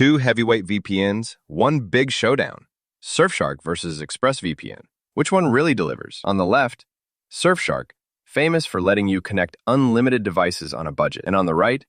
Two heavyweight VPNs, one big showdown. Surfshark versus ExpressVPN. Which one really delivers? On the left, Surfshark, famous for letting you connect unlimited devices on a budget. And on the right,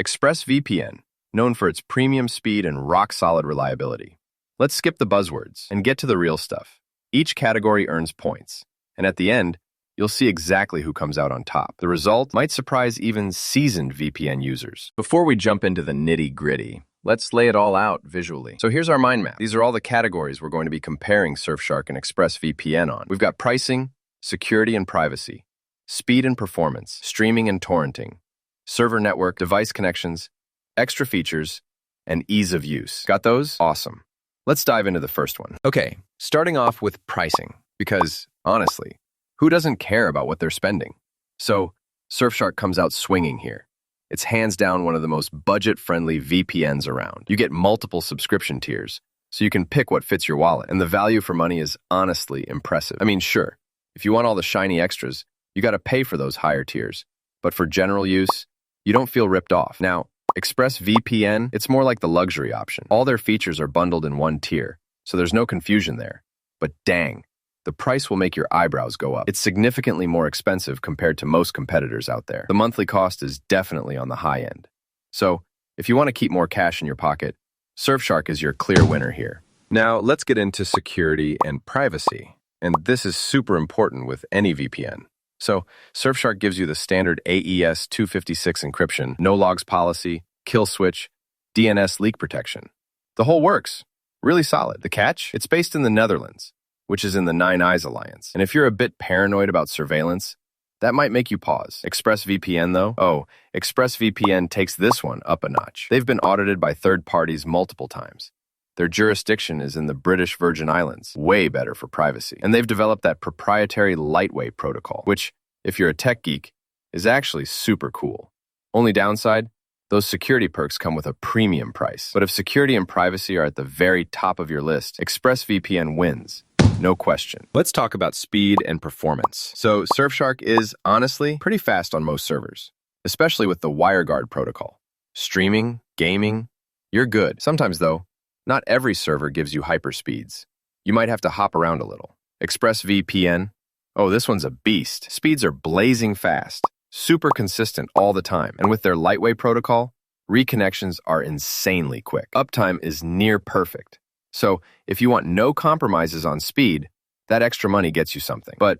ExpressVPN, known for its premium speed and rock-solid reliability. Let's skip the buzzwords and get to the real stuff. Each category earns points, and at the end, you'll see exactly who comes out on top. The result might surprise even seasoned VPN users. Before we jump into the nitty-gritty, let's lay it all out visually. So here's our mind map. These are all the categories we're going to be comparing Surfshark and ExpressVPN on. We've got pricing, security and privacy, speed and performance, streaming and torrenting, server network, device connections, extra features, and ease of use. Got those? Awesome. Let's dive into the first one. Okay, starting off with pricing, because honestly, who doesn't care about what they're spending? So Surfshark comes out swinging here. It's hands down one of the most budget-friendly VPNs around. You get multiple subscription tiers, so you can pick what fits your wallet, and the value for money is honestly impressive. I mean, sure, if you want all the shiny extras, you gotta pay for those higher tiers, but for general use, you don't feel ripped off. Now, ExpressVPN, it's more like the luxury option. All their features are bundled in one tier, so there's no confusion there. But dang, the price will make your eyebrows go up. It's significantly more expensive compared to most competitors out there. The monthly cost is definitely on the high end. So, if you want to keep more cash in your pocket, Surfshark is your clear winner here. Now, let's get into security and privacy. And this is super important with any VPN. So, Surfshark gives you the standard AES 256 encryption, no logs policy, kill switch, DNS leak protection. The whole works. Really solid. The catch? It's based in the Netherlands, which is in the Nine Eyes Alliance. And if you're a bit paranoid about surveillance, that might make you pause. ExpressVPN, though? Oh, ExpressVPN takes this one up a notch. They've been audited by third parties multiple times. Their jurisdiction is in the British Virgin Islands, way better for privacy. And they've developed that proprietary lightweight protocol, which, if you're a tech geek, is actually super cool. Only downside? Those security perks come with a premium price. But if security and privacy are at the very top of your list, ExpressVPN wins. No question. Let's talk about speed and performance. So Surfshark is, honestly, pretty fast on most servers, especially with the WireGuard protocol. Streaming, gaming, you're good. Sometimes, though, not every server gives you hyperspeeds. You might have to hop around a little. ExpressVPN, oh, this one's a beast. Speeds are blazing fast, super consistent all the time. And with their lightweight protocol, reconnections are insanely quick. Uptime is near perfect. So if you want no compromises on speed, that extra money gets you something. But,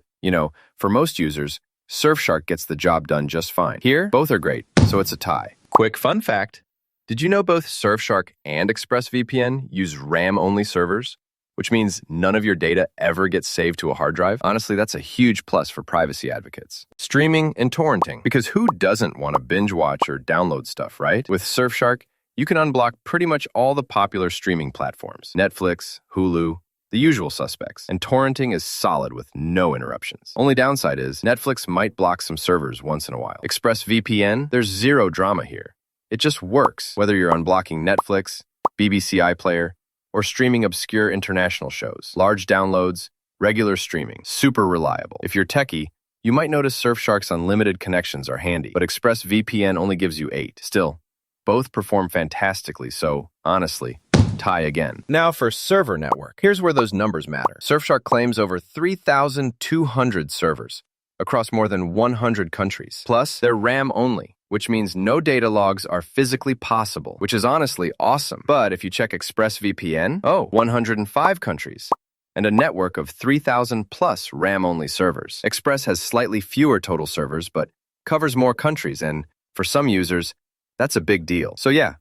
for most users, Surfshark gets the job done just fine. Here, both are great, so it's a tie. Quick fun fact. Did you know both Surfshark and ExpressVPN use RAM-only servers? Which means none of your data ever gets saved to a hard drive? Honestly, that's a huge plus for privacy advocates. Streaming and torrenting, because who doesn't want to binge watch or download stuff, right? With Surfshark, you can unblock pretty much all the popular streaming platforms. Netflix, Hulu, the usual suspects. And torrenting is solid with no interruptions. Only downside is Netflix might block some servers once in a while. ExpressVPN, there's zero drama here. It just works, whether you're unblocking Netflix, BBC iPlayer, or streaming obscure international shows. Large downloads, regular streaming, super reliable. If you're techie, you might notice Surfshark's unlimited connections are handy, but ExpressVPN only gives you 8. Still, both perform fantastically, so, honestly, tie again. Now for server network. Here's where those numbers matter. Surfshark claims over 3,200 servers across more than 100 countries. Plus, they're RAM only, which means no data logs are physically possible, which is honestly awesome. But if you check ExpressVPN, 105 countries, and a network of 3,000 plus RAM-only servers. Express has slightly fewer total servers, but covers more countries, and for some users, that's a big deal. So yeah,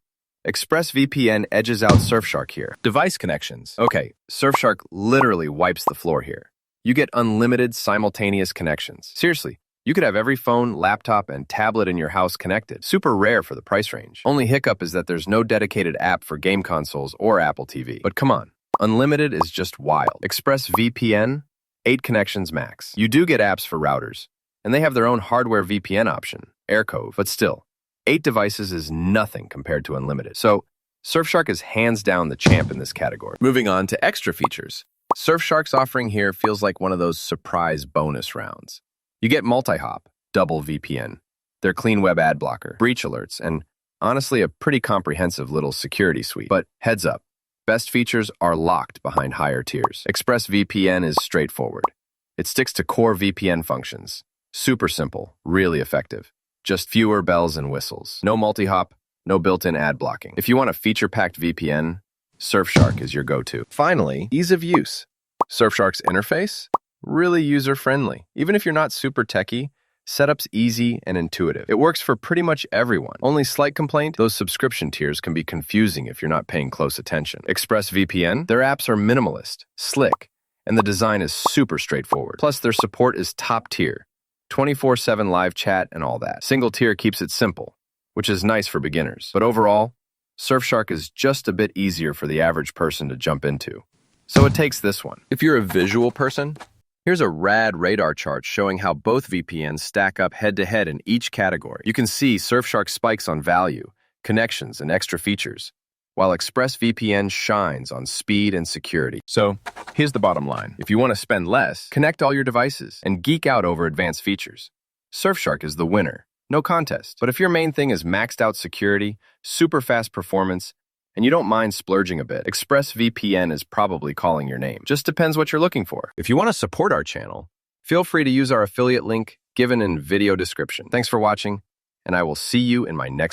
ExpressVPN edges out Surfshark here. Device connections. Okay, Surfshark literally wipes the floor here. You get unlimited simultaneous connections. Seriously, you could have every phone, laptop, and tablet in your house connected. Super rare for the price range. Only hiccup is that there's no dedicated app for game consoles or Apple TV. But come on, unlimited is just wild. ExpressVPN, 8 connections max. You do get apps for routers, and they have their own hardware VPN option, AirCove, but still, 8 devices is nothing compared to unlimited. So, Surfshark is hands down the champ in this category. Moving on to extra features. Surfshark's offering here feels like one of those surprise bonus rounds. You get multi-hop, double VPN, their clean web ad blocker, breach alerts, and Honestly, a pretty comprehensive little security suite. But heads up, best features are locked behind higher tiers. ExpressVPN is straightforward. It sticks to core VPN functions. Super simple, really effective. Just fewer bells and whistles. No multi-hop, no built-in ad blocking. If you want a feature-packed VPN, Surfshark is your go-to. Finally, ease of use. Surfshark's interface? Really user-friendly. Even if you're not super techy, setup's easy and intuitive. It works for pretty much everyone. Only slight complaint, those subscription tiers can be confusing if you're not paying close attention. ExpressVPN, their apps are minimalist, slick, and the design is super straightforward. Plus, their support is top tier. 24/7 live chat and all that. Single tier keeps it simple, which is nice for beginners. But overall, Surfshark is just a bit easier for the average person to jump into. So it takes this one. If you're a visual person, here's a rad radar chart showing how both VPNs stack up head-to-head in each category. You can see Surfshark spikes on value, connections, and extra features, while ExpressVPN shines on speed and security. So here's the bottom line. If you want to spend less, connect all your devices and geek out over advanced features. Surfshark is the winner. No contest. But if your main thing is maxed out security, super fast performance, and you don't mind splurging a bit, ExpressVPN is probably calling your name. Just depends what you're looking for. If you want to support our channel, feel free to use our affiliate link given in video description. Thanks for watching, and I will see you in my next